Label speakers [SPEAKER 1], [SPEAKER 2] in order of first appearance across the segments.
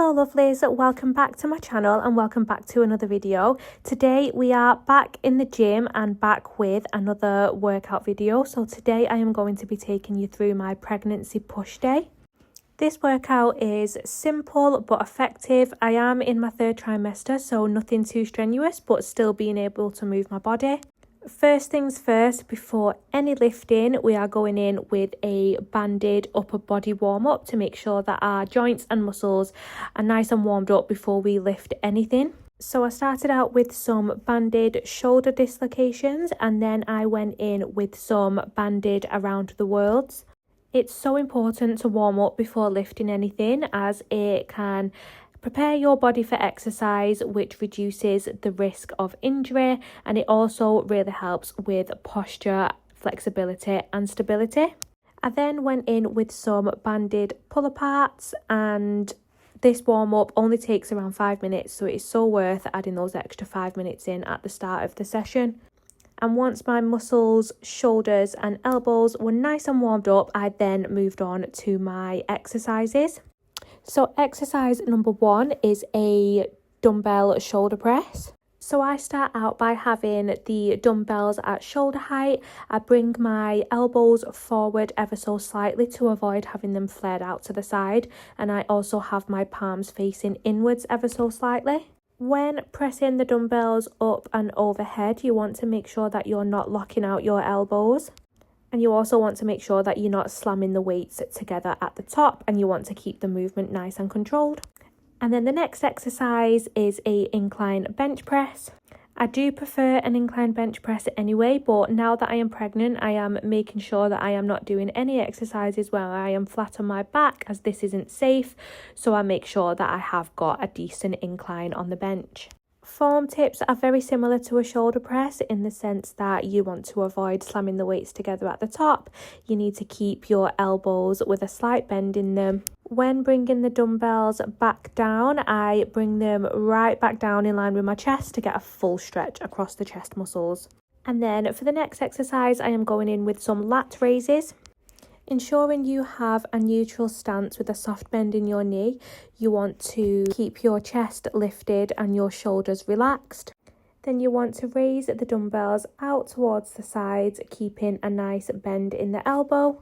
[SPEAKER 1] Hello lovelies, welcome back to my channel and welcome back to another video. Today we are back in the gym and back with another workout video. So today I am going to be taking you through my pregnancy push day. This workout is simple but effective. I am in my third trimester, so nothing too strenuous, but still being able to move my body. First things first, before any lifting, we are going in with a banded upper body warm-up to make sure that our joints and muscles are nice and warmed up before we lift anything. So I started out with some banded shoulder dislocations and then I went in with some banded around the worlds. It's so important to warm up before lifting anything, as it can prepare your body for exercise, which reduces the risk of injury, and it also really helps with posture, flexibility and stability. I then went in with some banded pull aparts, and this warm-up only takes around 5 minutes, so it is so worth adding those extra 5 minutes in at the start of the session. And once my muscles, shoulders and elbows were nice and warmed up, I then moved on to my exercises. So exercise number 1 is a dumbbell shoulder press. So I start out by having the dumbbells at shoulder height. I bring my elbows forward ever so slightly to avoid having them flared out to the side. And I also have my palms facing inwards ever so slightly. When pressing the dumbbells up and overhead, you want to make sure that you're not locking out your elbows. And you also want to make sure that you're not slamming the weights together at the top, and you want to keep the movement nice and controlled. And then the next exercise is a incline bench press. I do prefer an incline bench press anyway, but now that I am pregnant, I am making sure that I am not doing any exercises where I am flat on my back, as this isn't safe. So I make sure that I have got a decent incline on the bench. Form tips are very similar to a shoulder press in the sense that you want to avoid slamming the weights together at the top. You need to keep your elbows with a slight bend in them. When bringing the dumbbells back down, I bring them right back down in line with my chest to get a full stretch across the chest muscles. And then for the next exercise, I am going in with some lat raises. Ensuring you have a neutral stance with a soft bend in your knee, you want to keep your chest lifted and your shoulders relaxed. Then you want to raise the dumbbells out towards the sides, keeping a nice bend in the elbow.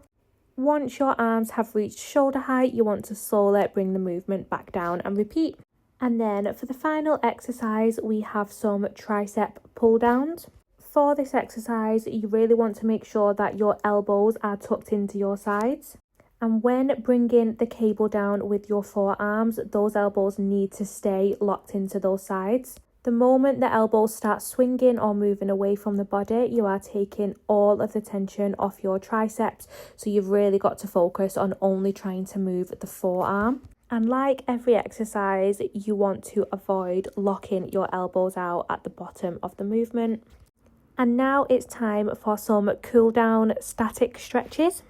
[SPEAKER 1] Once your arms have reached shoulder height, you want to slowly bring the movement back down and repeat. And then for the final exercise, we have some tricep pull downs. For this exercise, you really want to make sure that your elbows are tucked into your sides. And when bringing the cable down with your forearms, those elbows need to stay locked into those sides. The moment the elbows start swinging or moving away from the body, you are taking all of the tension off your triceps. So you've really got to focus on only trying to move the forearm. And like every exercise, you want to avoid locking your elbows out at the bottom of the movement. And now it's time for some cool down static stretches.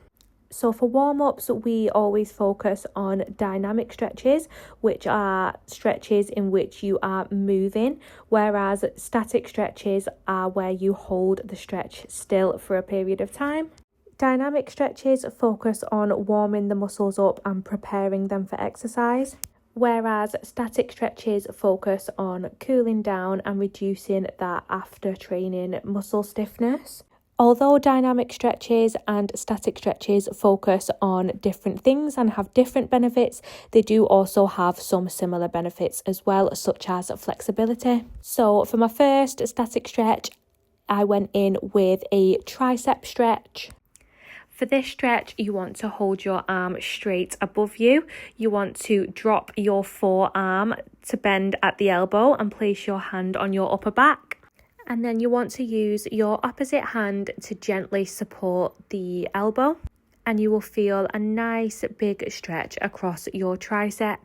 [SPEAKER 1] So for warm-ups, we always focus on dynamic stretches, which are stretches in which you are moving, whereas static stretches are where you hold the stretch still for a period of time. Dynamic stretches focus on warming the muscles up and preparing them for exercise, whereas static stretches focus on cooling down and reducing that after training muscle stiffness. Although dynamic stretches and static stretches focus on different things and have different benefits, they do also have some similar benefits as well, such as flexibility. So for my first static stretch, I went in with a tricep stretch. For this stretch, you want to hold your arm straight above you. You want to drop your forearm to bend at the elbow and place your hand on your upper back. And then you want to use your opposite hand to gently support the elbow. And you will feel a nice big stretch across your tricep.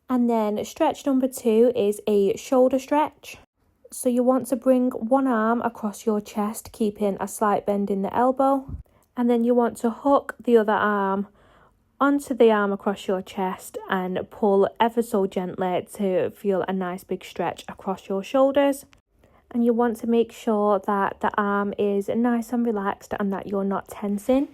[SPEAKER 1] And then stretch number 2 is a shoulder stretch. So you want to bring one arm across your chest, keeping a slight bend in the elbow. And then you want to hook the other arm onto the arm across your chest and pull ever so gently to feel a nice big stretch across your shoulders. And you want to make sure that the arm is nice and relaxed and that you're not tensing.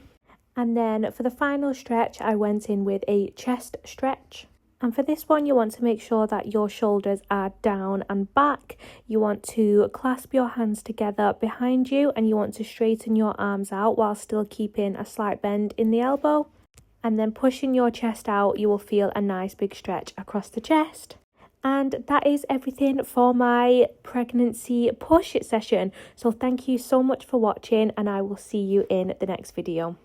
[SPEAKER 1] And then for the final stretch, I went in with a chest stretch. And for this one, you want to make sure that your shoulders are down and back. You want to clasp your hands together behind you, and you want to straighten your arms out while still keeping a slight bend in the elbow. And then pushing your chest out, you will feel a nice big stretch across the chest. And that is everything for my pregnancy push session. So thank you so much for watching, and I will see you in the next video.